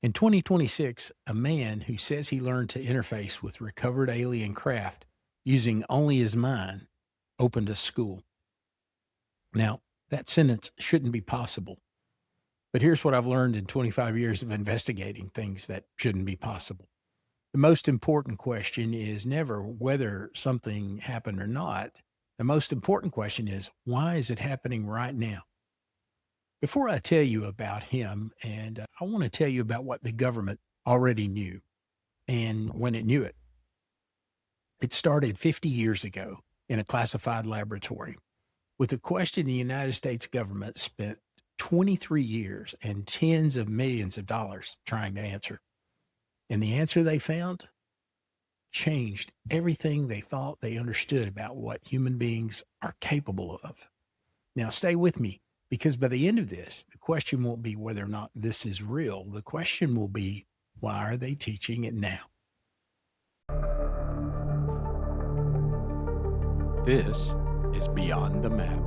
In 2026, a man who says he learned to interface with recovered alien craft using only his mind opened a school. Now, that sentence shouldn't be possible. But here's what I've learned in 25 years of investigating things that shouldn't be possible. The most important question is never whether something happened or not. The most important question is, why is it happening right now? Before I tell you about him, I want to tell you about what the government already knew and when it knew it. It started 50 years ago in a classified laboratory with a question the United States government spent 23 years and tens of millions of dollars trying to answer. And the answer they found changed everything they thought they understood about what human beings are capable of. Now, stay with me, because by the end of this, the question won't be whether or not this is real. The question will be, why are they teaching it now? This is Beyond the Map.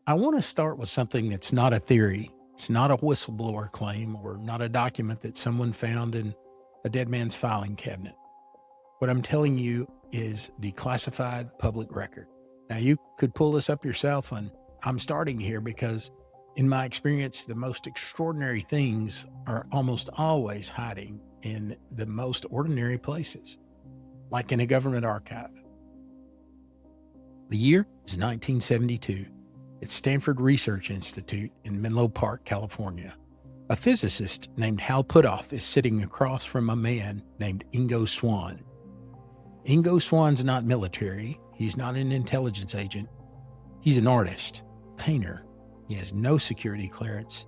I want to start with something that's not a theory. It's not a whistleblower claim or not a document that someone found in a dead man's filing cabinet. What I'm telling you is declassified public record. Now, you could pull this up yourself, and I'm starting here because, in my experience, the most extraordinary things are almost always hiding in the most ordinary places, like in a government archive. The year is 1972. At Stanford Research Institute in Menlo Park, California. A physicist named Hal Puthoff is sitting across from a man named Ingo Swann. Ingo Swann's not military. He's not an intelligence agent. He's an artist, painter. He has no security clearance,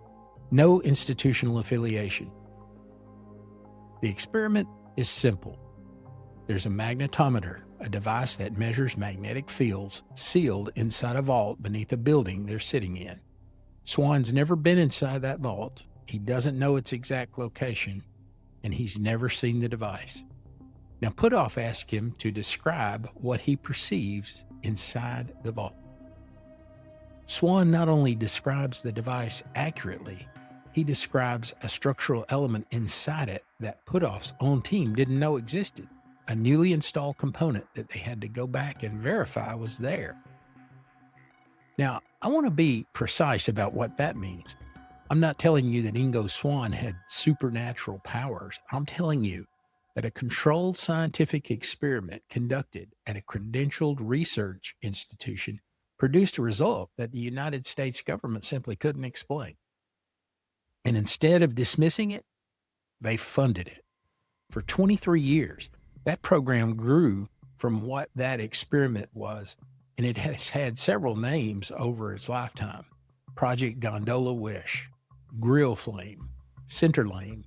no institutional affiliation. The experiment is simple. There's a magnetometer, a device that measures magnetic fields sealed inside a vault beneath a building they're sitting in. Swann's never been inside that vault. He doesn't know its exact location, and he's never seen the device. Now, Puthoff asked him to describe what he perceives inside the vault. Swann not only describes the device accurately, he describes a structural element inside it that Puthoff's own team didn't know existed. A newly installed component that they had to go back and verify was there. Now, I want to be precise about what that means. I'm not telling you that Ingo Swann had supernatural powers. I'm telling you that a controlled scientific experiment conducted at a credentialed research institution produced a result that the United States government simply couldn't explain. And instead of dismissing it, they funded it. For 23 years, that program grew from what that experiment was, and it has had several names over its lifetime. Project Gondola Wish, Grill Flame, Centerlane,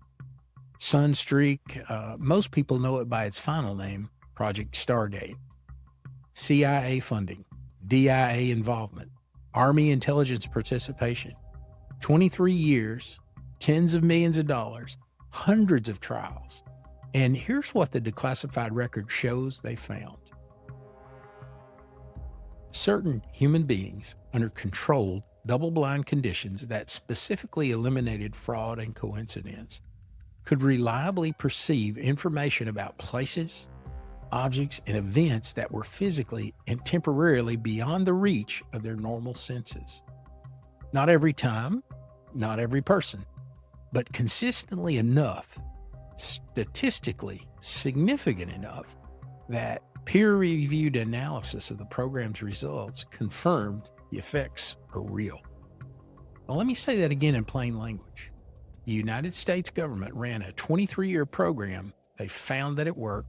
Sunstreak. Most people know it by its final name, Project Stargate. CIA funding, DIA involvement, Army intelligence participation. 23 years, tens of millions of dollars, hundreds of trials. And here's what the declassified record shows they found. Certain human beings under controlled, double-blind conditions that specifically eliminated fraud and coincidence could reliably perceive information about places, objects, and events that were physically and temporarily beyond the reach of their normal senses. Not every time, not every person, but consistently enough, statistically significant enough, that peer-reviewed analysis of the program's results confirmed the effects are real. Now, let me say that again in plain language. The United States government ran a 23-year program. They found that it worked,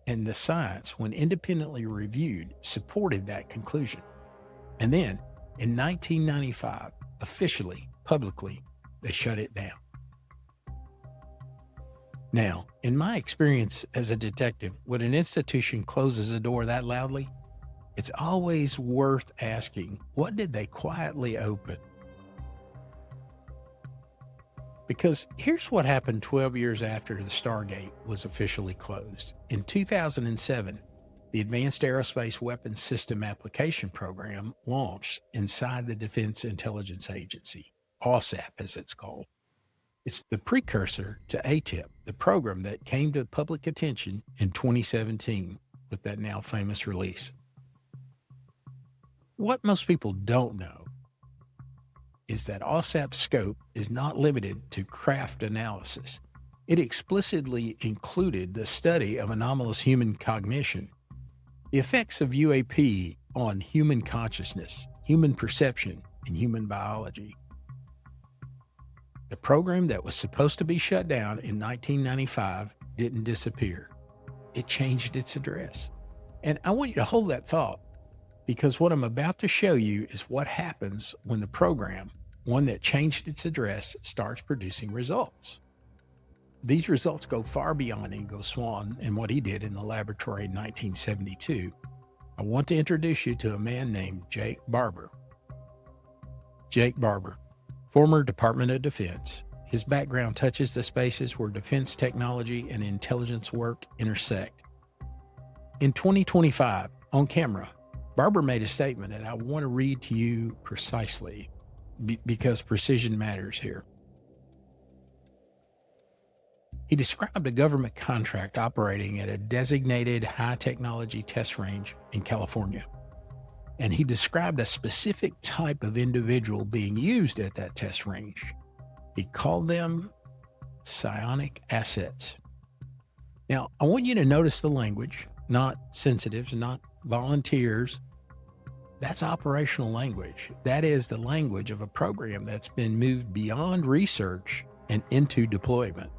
and the science, when independently reviewed, supported that conclusion. And then, in 1995, officially, publicly, they shut it down. Now, in my experience as a detective, when an institution closes a door that loudly, it's always worth asking, what did they quietly open? Because here's what happened 12 years after the Stargate was officially closed. In 2007, the Advanced Aerospace Weapons System Application Program launched inside the Defense Intelligence Agency, OSAP as it's called. It's the precursor to ATIP, the program that came to public attention in 2017 with that now famous release. What most people don't know is that OSAP's scope is not limited to craft analysis. It explicitly included the study of anomalous human cognition, the effects of UAP on human consciousness, human perception, and human biology. The program that was supposed to be shut down in 1995 didn't disappear. It changed its address. And I want you to hold that thought, because what I'm about to show you is what happens when the program, one that changed its address, starts producing results. These results go far beyond Ingo Swann and what he did in the laboratory in 1972. I want to introduce you to a man named Jake Barber. Jake Barber, former Department of Defense. His background touches the spaces where defense technology and intelligence work intersect. In 2025, on camera, Barber made a statement that I want to read to you precisely because precision matters here. He described a government contract operating at a designated high-technology test range in California. And he described a specific type of individual being used at that test range. He called them psionic assets. Now, I want you to notice the language, not sensitives, not volunteers. That's operational language. That is the language of a program that's been moved beyond research and into deployment.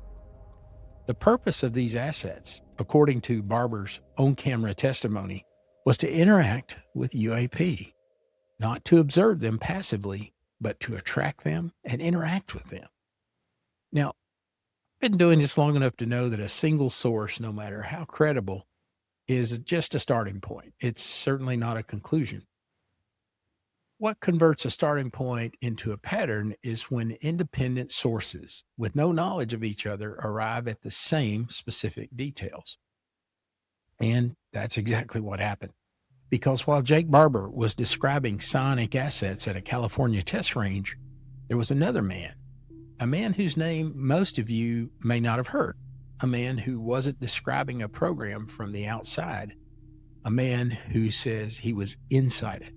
The purpose of these assets, according to Barber's on-camera testimony, was to interact with UAP, not to observe them passively, but to attract them and interact with them. Now, I've been doing this long enough to know that a single source, no matter how credible, is just a starting point. It's certainly not a conclusion. What converts a starting point into a pattern is when independent sources with no knowledge of each other arrive at the same specific details. And that's exactly what happened. Because while Jake Barber was describing psionic assets at a California test range, there was another man, a man whose name most of you may not have heard, a man who wasn't describing a program from the outside, a man who says he was inside it.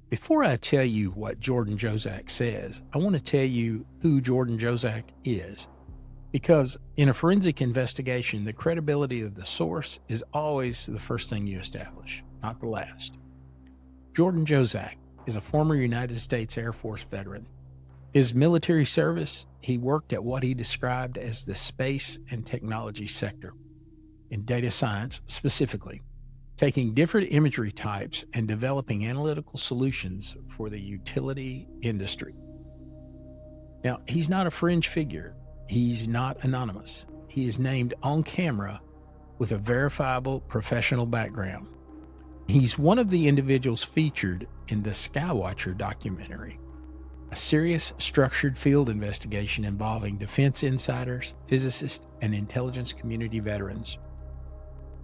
Before I tell you what Jordan Jozak says, I want to tell you who Jordan Jozak is. Because in a forensic investigation, the credibility of the source is always the first thing you establish, not the last. Jordan Jozak is a former United States Air Force veteran. His military service, he worked at what he described as the space and technology sector, in data science specifically, taking different imagery types and developing analytical solutions for the utility industry. Now, he's not a fringe figure. He's not anonymous. He is named on camera with a verifiable professional background. He's one of the individuals featured in the Skywatcher documentary, a serious structured field investigation involving defense insiders, physicists, and intelligence community veterans,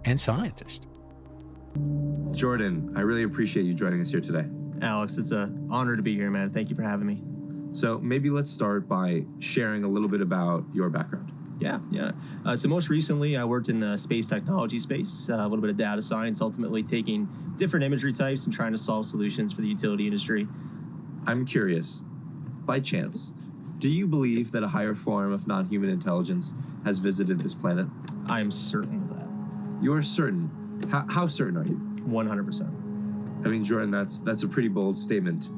and scientists. Jordan, I really appreciate you joining us here today. Alex, it's an honor to be here, man. Thank you for having me. So maybe let's start by sharing a little bit about your background. Yeah. So most recently, I worked in the space technology space, a little bit of data science, ultimately taking different imagery types and trying to solve solutions for the utility industry. I'm curious, by chance, do you believe that a higher form of non-human intelligence has visited this planet? I am certain of that. You are certain? How certain are you? 100%. I mean, Jordan, that's a pretty bold statement.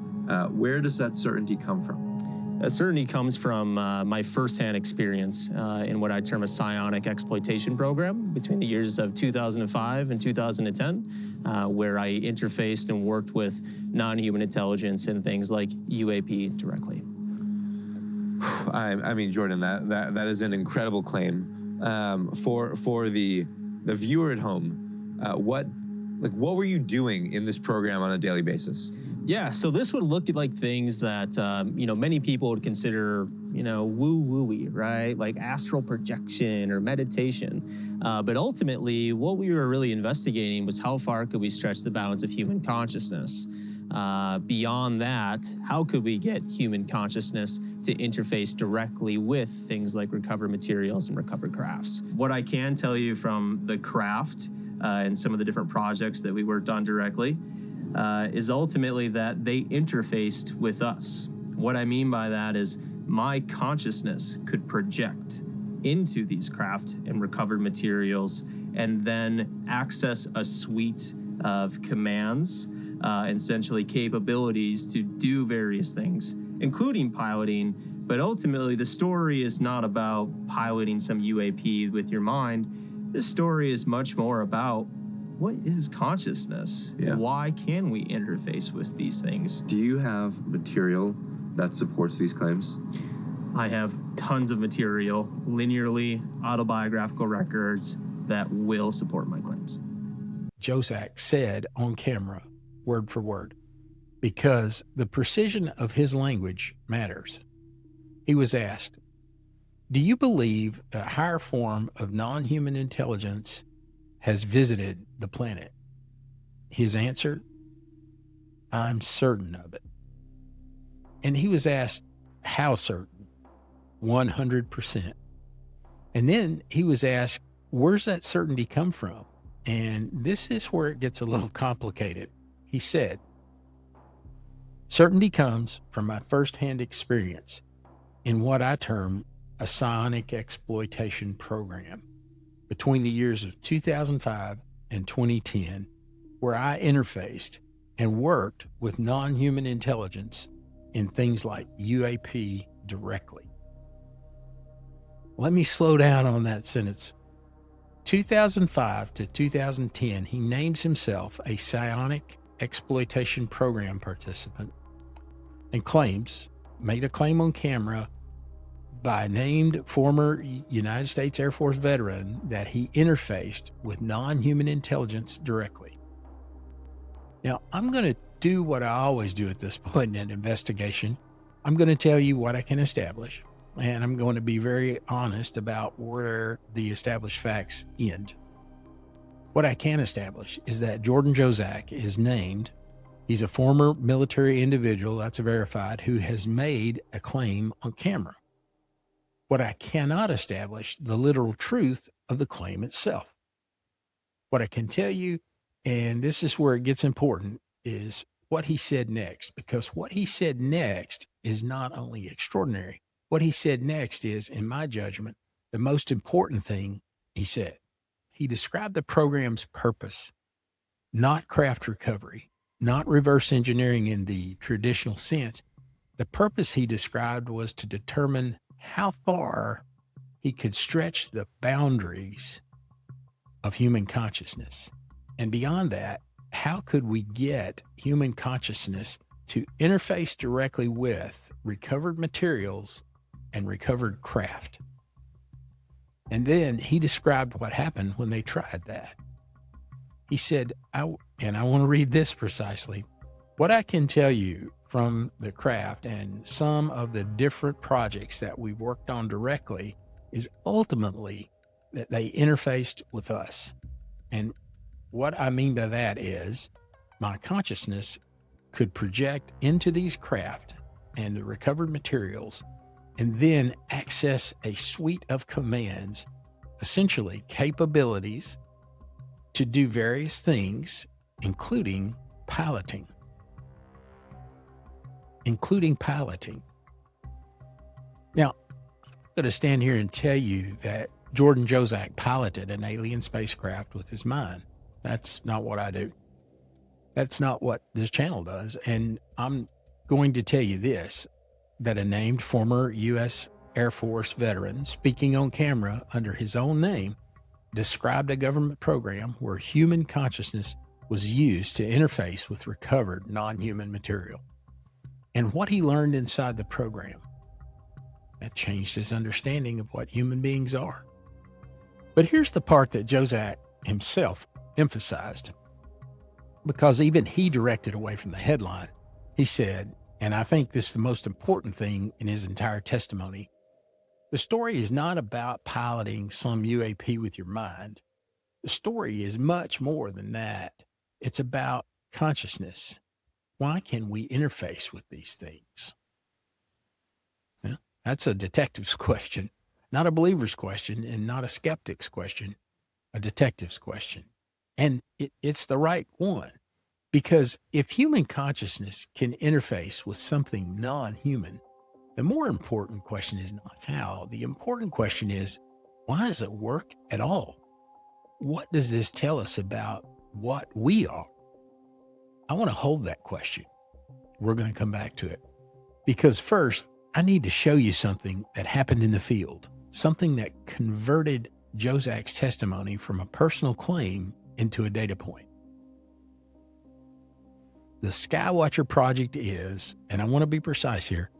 Where does that certainty come from? That certainty comes from my firsthand experience in what I term a psionic exploitation program between the years of 2005 and 2010, where I interfaced and worked with non-human intelligence and things like UAP directly. I mean, Jordan, that is an incredible claim. For the viewer at home, what Like, what were you doing in this program on a daily basis? Yeah, so this would look like things that, many people would consider, woo-woo-y, right? Like astral projection or meditation. But ultimately, what we were really investigating was how far could we stretch the bounds of human consciousness? Beyond that, how could we get human consciousness to interface directly with things like recovered materials and recovered crafts? What I can tell you from the craft and some of the different projects that we worked on directly is ultimately that they interfaced with us. What I mean by that is my consciousness could project into these craft and recovered materials and then access a suite of commands, essentially capabilities to do various things, including piloting. But ultimately, the story is not about piloting some UAP with your mind. This story is much more about what is consciousness? Yeah. Why can we interface with these things? Do you have material that supports these claims? I have tons of material, linearly autobiographical records that will support my claims. Jozak said on camera, word for word, because the precision of his language matters. He was asked, "Do you believe a higher form of non-human intelligence has visited the planet?" His answer, "I'm certain of it." And he was asked, "How certain?" 100%. And then he was asked, "Where's that certainty come from?" And this is where it gets a little complicated. He said, "Certainty comes from my firsthand experience in what I term a psionic exploitation program between the years of 2005 and 2010, where I interfaced and worked with non-human intelligence in things like UAP directly." Let me slow down on that sentence. 2005 to 2010, he names himself a Psionic Exploitation Program participant and made a claim on camera by a named former United States Air Force veteran that he interfaced with non-human intelligence directly. Now, I'm going to do what I always do at this point in an investigation. I'm going to tell you what I can establish, and I'm going to be very honest about where the established facts end. What I can establish is that Jordan Jozak is named. He's a former military individual, that's verified, who has made a claim on camera. What I cannot establish, the literal truth of the claim itself. What I can tell you, and this is where it gets important, is what he said next, because what he said next is not only extraordinary. What he said next is, in my judgment, the most important thing he said. He described the program's purpose, not craft recovery, not reverse engineering in the traditional sense. The purpose he described was to determine how far he could stretch the boundaries of human consciousness. And beyond that, how could we get human consciousness to interface directly with recovered materials and recovered craft? And then he described what happened when they tried that. He said, and I want to read this precisely, "What I can tell you from the craft and some of the different projects that we worked on directly is ultimately that they interfaced with us. And what I mean by that is my consciousness could project into these craft and the recovered materials and then access a suite of commands, essentially capabilities to do various things, including piloting. Now, I'm going to stand here and tell you that Jordan Jozak piloted an alien spacecraft with his mind. That's not what I do. That's not what this channel does. And I'm going to tell you this, that a named former U.S. Air Force veteran speaking on camera under his own name described a government program where human consciousness was used to interface with recovered non-human material. And what he learned inside the program, that changed his understanding of what human beings are. But here's the part that Jozak himself emphasized. because even he directed away from the headline. He said, and I think this is the most important thing in his entire testimony, the story is not about piloting some UAP with your mind. The story is much more than that. It's about consciousness. Why can we interface with these things? Yeah, that's a detective's question, not a believer's question, and not a skeptic's question, a detective's question. And it's the right one, because if human consciousness can interface with something non-human, the more important question is not how. The important question is, why does it work at all? What does this tell us about what we are? I want to hold that question. We're going to come back to it. Because first, I need to show you something that happened in the field, something that converted Jozak's testimony from a personal claim into a data point. The Skywatcher project is, and I want to be precise here,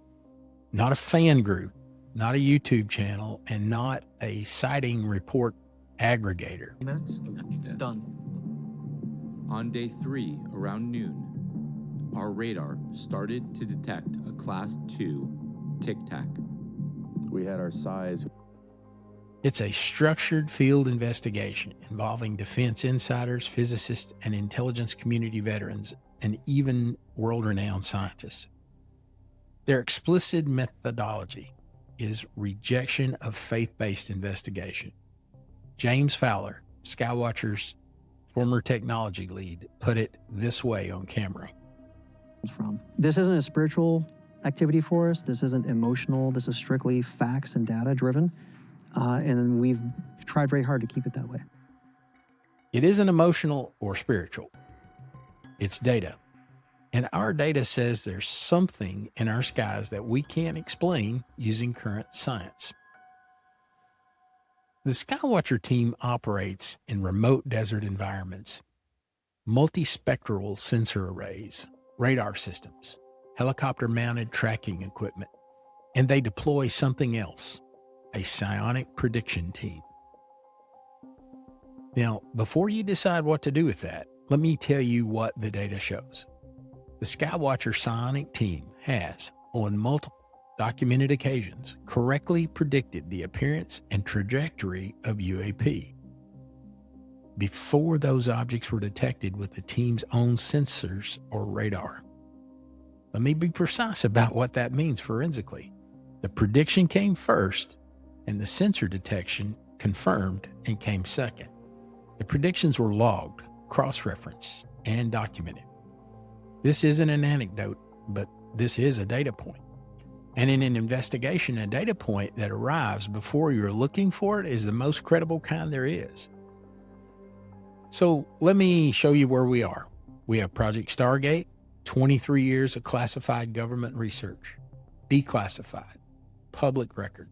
not a fan group, not a YouTube channel, and not a sighting report aggregator. Minutes? Done. On day 3, around noon, our radar started to detect a Class 2 tic-tac. We had our size. It's a structured field investigation involving defense insiders, physicists, and intelligence community veterans, and even world-renowned scientists. Their explicit methodology is rejection of faith-based investigation. James Fowler, Skywatcher's former technology lead, put it this way on camera. This isn't a spiritual activity for us. This isn't emotional. This is strictly facts and data driven. And we've tried very hard to keep it that way. It isn't emotional or spiritual. It's data. And our data says there's something in our skies that we can't explain using current science. The Skywatcher team operates in remote desert environments, multispectral sensor arrays, radar systems, helicopter-mounted tracking equipment, and they deploy something else, a psionic prediction team. Now, before you decide what to do with that, let me tell you what the data shows. The Skywatcher psionic team has, on multiple documented occasions, correctly predicted the appearance and trajectory of UAP before those objects were detected with the team's own sensors or radar. Let me be precise about what that means forensically. The prediction came first, and the sensor detection confirmed and came second. The predictions were logged, cross-referenced, and documented. This isn't an anecdote, but this is a data point. And in an investigation, a data point that arrives before you're looking for it is the most credible kind there is. So let me show you where we are. We have Project Stargate, 23 years of classified government research, declassified, public record.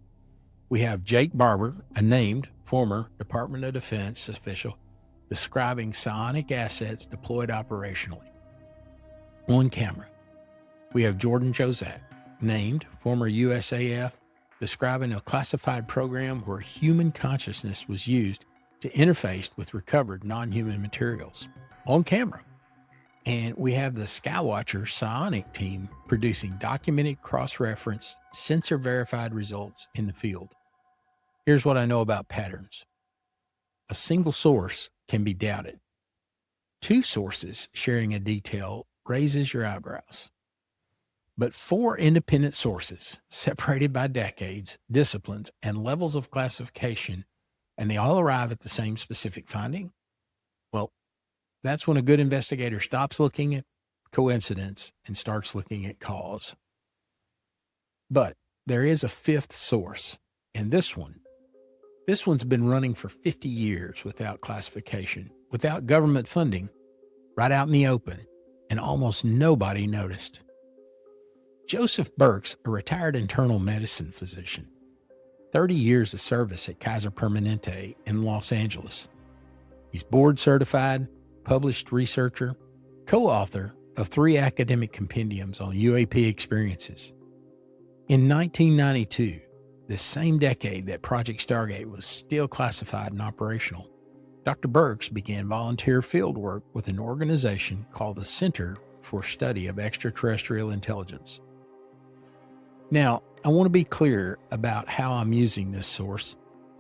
We have Jake Barber, a named former Department of Defense official, describing psionic assets deployed operationally. On camera. We have Jordan Jozak, named former USAF, describing a classified program where human consciousness was used to interface with recovered non-human materials. On camera. And we have the Skywatcher Cyonic team producing documented, cross-referenced, sensor-verified results in the field. Here's what I know about patterns. A single source can be doubted. Two sources sharing a detail raises your eyebrows. But four independent sources, separated by decades, disciplines, and levels of classification, and they all arrive at the same specific finding? Well, that's when a good investigator stops looking at coincidence and starts looking at cause. But there is a fifth source, and this one's been running for 50 years without classification, without government funding, right out in the open, and almost nobody noticed. Joseph Burkes, a retired internal medicine physician, 30 years of service at Kaiser Permanente in Los Angeles. He's board certified, published researcher, co-author of 3 academic compendiums on UAP experiences. In 1992, the same decade that Project Stargate was still classified and operational, Dr. Burkes began volunteer field work with an organization called the Center for Study of Extraterrestrial Intelligence. Now, I want to be clear about how I'm using this source.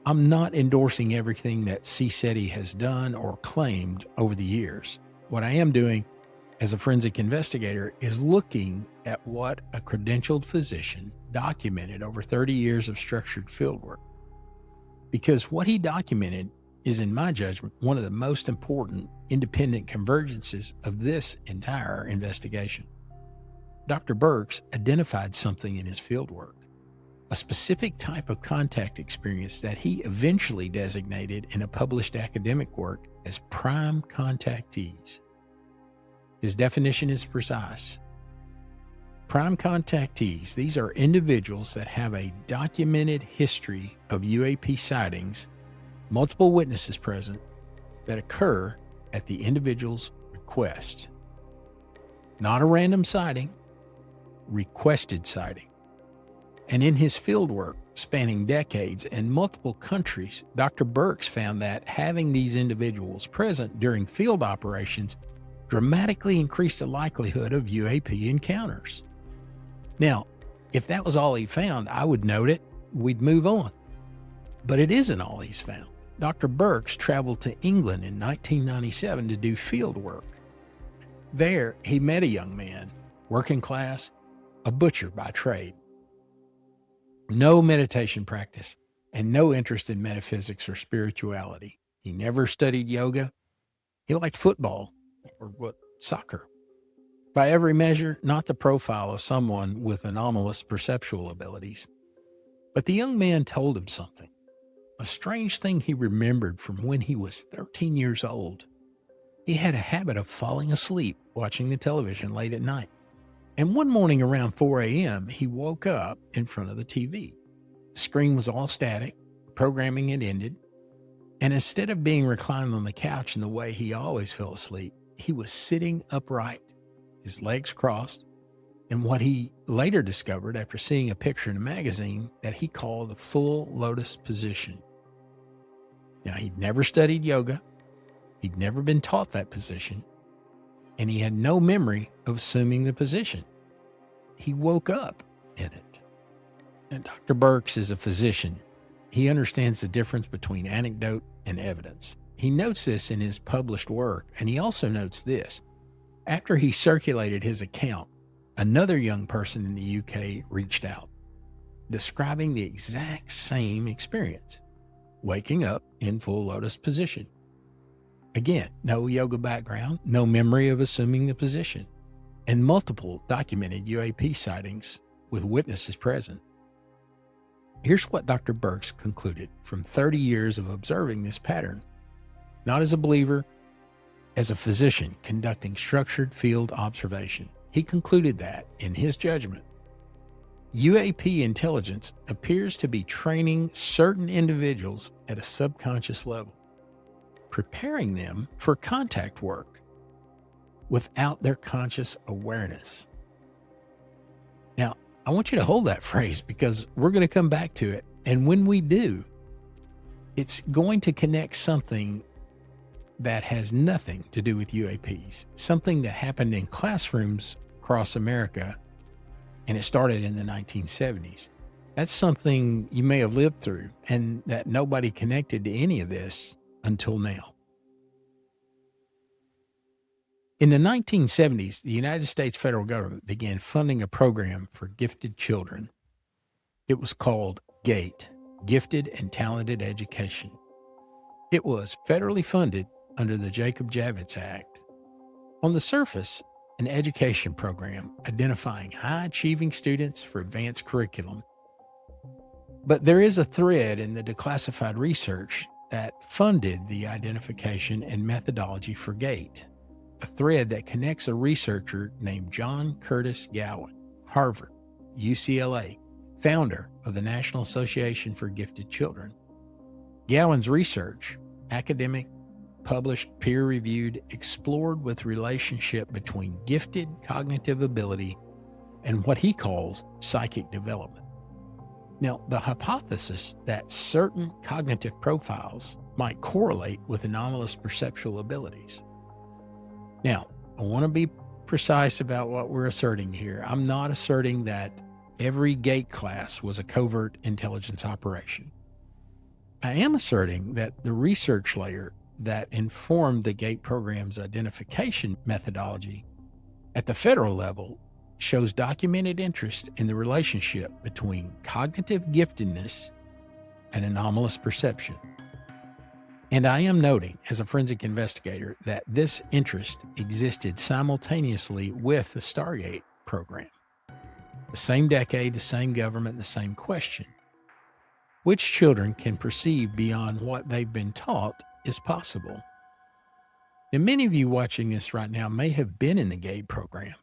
I'm not endorsing everything that CSETI has done or claimed over the years. What I am doing as a forensic investigator is looking at what a credentialed physician documented over 30 years of structured fieldwork. Because what he documented is, in my judgment, one of the most important independent convergences of this entire investigation. Dr. Burkes identified something in his fieldwork, a specific type of contact experience that he eventually designated in a published academic work as prime contactees. His definition is precise. Prime contactees, these are individuals that have a documented history of UAP sightings, multiple witnesses present, that occur at the individual's request. Not a random sighting, requested sighting. And in his fieldwork, spanning decades and multiple countries, Dr. Burkes found that having these individuals present during field operations dramatically increased the likelihood of UAP encounters. Now, if that was all he found, I would note it, we'd move on. But it isn't all he's found. Dr. Burkes traveled to England in 1997 to do field work. There, he met a young man, working class, a butcher by trade. No meditation practice and no interest in metaphysics or spirituality. He never studied yoga. He liked football or soccer. By every measure, not the profile of someone with anomalous perceptual abilities. But the young man told him something, a strange thing he remembered from when he was 13 years old. He had a habit of falling asleep watching the television late at night. And one morning around 4 a.m., he woke up in front of the TV. The screen was all static, programming had ended, and instead of being reclined on the couch in the way he always fell asleep, he was sitting upright, his legs crossed, in what he later discovered after seeing a picture in a magazine that he called a full lotus position. Now, he'd never studied yoga, he'd never been taught that position, and he had no memory of assuming the position. He woke up in it. And Dr. Burkes is a physician. He understands the difference between anecdote and evidence. He notes this in his published work, and he also notes this. After he circulated his account, another young person in the UK reached out, describing the exact same experience, waking up in full lotus position. Again, no yoga background, no memory of assuming the position, and multiple documented UAP sightings with witnesses present. Here's what Dr. Burkes concluded from 30 years of observing this pattern, not as a believer, as a physician conducting structured field observation. He concluded that, in his judgment, UAP intelligence appears to be training certain individuals at a subconscious level, preparing them for contact work without their conscious awareness. Now, I want you to hold that phrase because we're going to come back to it. And when we do, it's going to connect something that has nothing to do with UAPs, something that happened in classrooms across America, and it started in the 1970s. That's something you may have lived through and that nobody connected to any of this until now. In the 1970s, the United States federal government began funding a program for gifted children. It was called GATE, Gifted and Talented Education. It was federally funded under the Jacob Javits Act. On the surface, an education program identifying high-achieving students for advanced curriculum. But there is a thread in the declassified research that funded the identification and methodology for GATE, a thread that connects a researcher named John Curtis Gowan, Harvard, UCLA, founder of the National Association for Gifted Children. Gowan's research, academic, published, peer-reviewed, explored with relationship between gifted cognitive ability and what he calls psychic development. Now, the hypothesis that certain cognitive profiles might correlate with anomalous perceptual abilities. Now, I want to be precise about what we're asserting here. I'm not asserting that every gate class was a covert intelligence operation. I am asserting that the research layer that informed the gate program's identification methodology at the federal level shows documented interest in the relationship between cognitive giftedness and anomalous perception. And I am noting, as a forensic investigator, that this interest existed simultaneously with the Stargate program. The same decade, the same government, the same question. Which children can perceive beyond what they've been taught is possible? Now, many of you watching this right now may have been in the GATE program.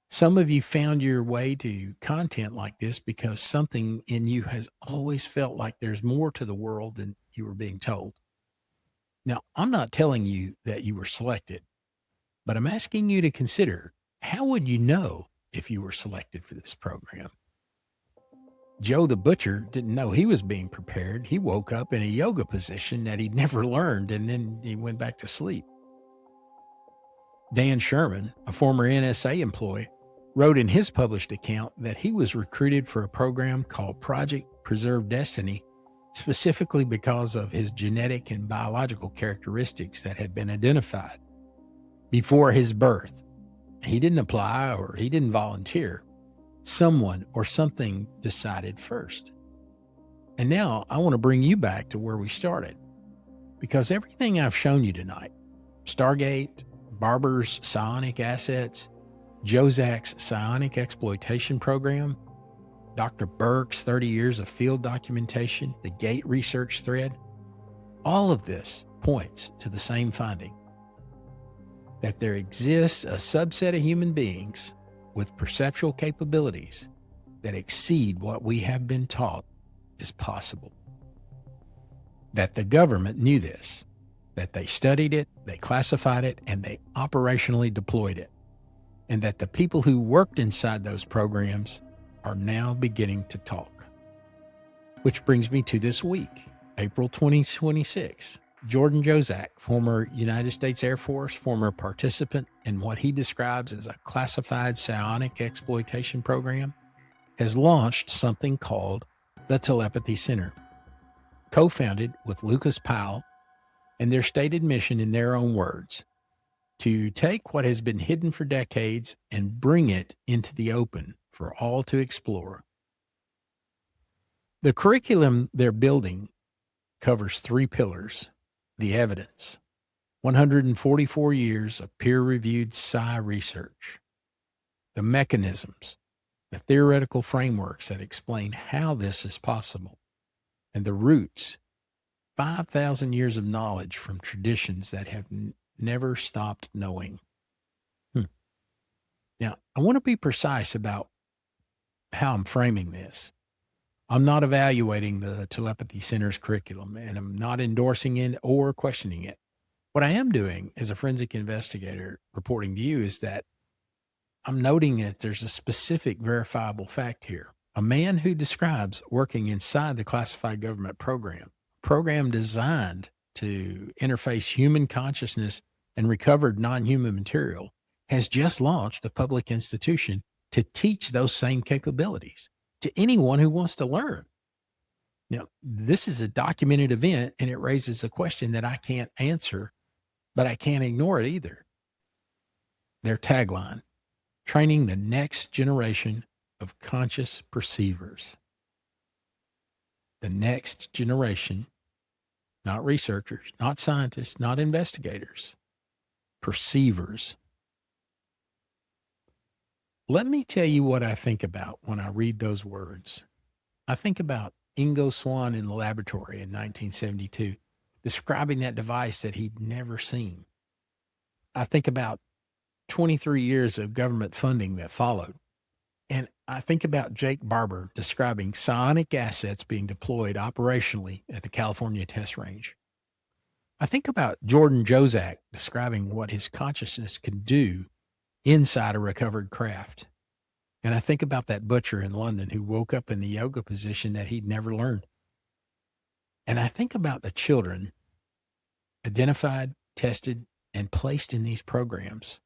Some of you found your way to content like this because something in you has always felt like there's more to the world than you were being told. Now, I'm not telling you that you were selected, but I'm asking you to consider, how would you know if you were selected for this program? Joe the Butcher didn't know he was being prepared. He woke up in a yoga position that he'd never learned, and then he went back to sleep. Dan Sherman, a former NSA employee, wrote in his published account that he was recruited for a program called Project Preserve Destiny, specifically because of his genetic and biological characteristics that had been identified before his birth. He didn't apply or he didn't volunteer. Someone or something decided first. And now I want to bring you back to where we started, because everything I've shown you tonight, Stargate, Barber's psionic assets, Jozak's psionic exploitation program, Dr. Burkes' 30 years of field documentation, the GATE research thread, all of this points to the same finding, that there exists a subset of human beings with perceptual capabilities that exceed what we have been taught is possible. That the government knew this, that they studied it, they classified it, and they operationally deployed it, and that the people who worked inside those programs are now beginning to talk. Which brings me to this week, April 2026. Jordan Jozak, former United States Air Force, former participant in what he describes as a classified psionic exploitation program, has launched something called the Telepathy Center, co-founded with Lucas Powell, and their stated mission in their own words, to take what has been hidden for decades and bring it into the open for all to explore. The curriculum they're building covers 3 pillars: the evidence, 144 years of peer-reviewed psi research, the mechanisms, the theoretical frameworks that explain how this is possible, and the roots, 5,000 years of knowledge from traditions that have never stopped knowing. Now, I want to be precise about how I'm framing this. I'm not evaluating the Telepathy Center's curriculum, and I'm not endorsing it or questioning it. What I am doing as a forensic investigator reporting to you is that I'm noting that there's a specific verifiable fact here. A man who describes working inside the classified government program designed to interface human consciousness and recovered non-human material, has just launched a public institution to teach those same capabilities to anyone who wants to learn. Now, this is a documented event, and it raises a question that I can't answer, but I can't ignore it either. Their tagline: training the next generation of conscious perceivers. The next generation, not researchers, not scientists, not investigators, perceivers. Let me tell you what I think about when I read those words. I think about Ingo Swann in the laboratory in 1972, describing that device that he'd never seen. I think about 23 years of government funding that followed. And I think about Jake Barber describing psionic assets being deployed operationally at the California test range. I think about Jordan Jozak describing what his consciousness could do inside a recovered craft. And I think about that butcher in London who woke up in the yoga position that he'd never learned. And I think about the children identified, tested, and placed in these programs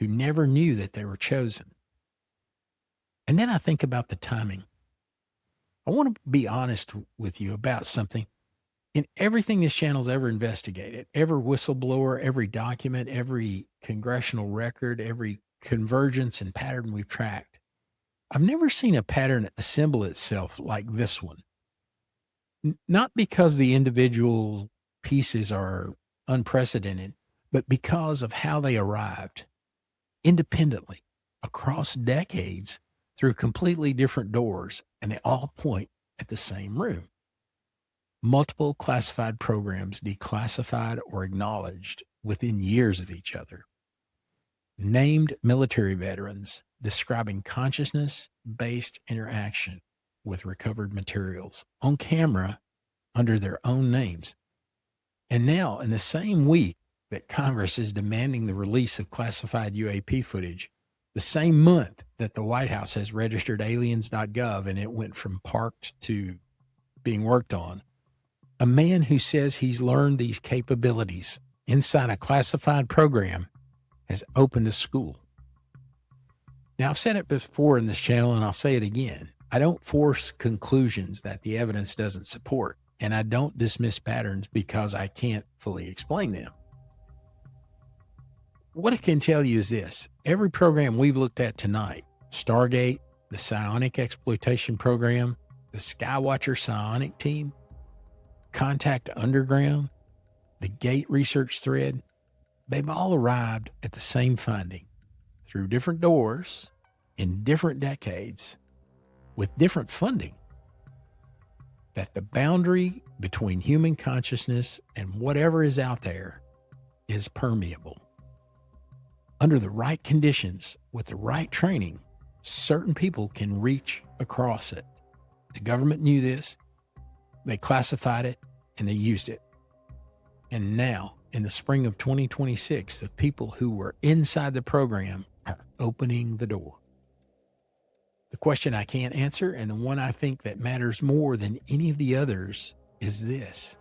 who never knew that they were chosen. And then I think about the timing. I want to be honest with you about something. In everything this channel's ever investigated, every whistleblower, every document, every congressional record, every convergence and pattern we've tracked, I've never seen a pattern assemble itself like this one. Not because the individual pieces are unprecedented, but because of how they arrived independently across decades through completely different doors, and they all point at the same room. Multiple classified programs declassified or acknowledged within years of each other. Named military veterans describing consciousness-based interaction with recovered materials on camera under their own names. And now, in the same week that Congress is demanding the release of classified UAP footage, the same month that the White House has registered aliens.gov and it went from parked to being worked on, a man who says he's learned these capabilities inside a classified program has opened a school. Now, I've said it before in this channel, and I'll say it again. I don't force conclusions that the evidence doesn't support, and I don't dismiss patterns because I can't fully explain them. What I can tell you is this. Every program we've looked at tonight, Stargate, the Psionic Exploitation Program, the Skywatcher Cyonic team, Contact Underground, the Gate research thread, they've all arrived at the same finding through different doors in different decades with different funding, that the boundary between human consciousness and whatever is out there is permeable. Under the right conditions, with the right training, certain people can reach across it. The government knew this, they classified it, and they used it. And now, in the spring of 2026, the people who were inside the program are opening the door. The question I can't answer, and the one I think that matters more than any of the others, is this.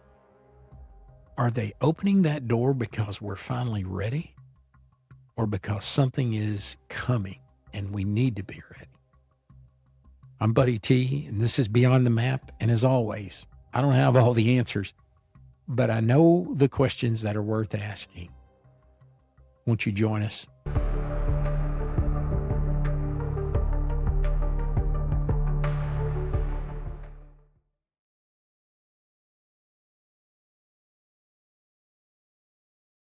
Are they opening that door because we're finally ready? Or because something is coming and we need to be ready? I'm Buddy T, and this is Beyond the Map. And as always, I don't have all the answers, but I know the questions that are worth asking. Won't you join us?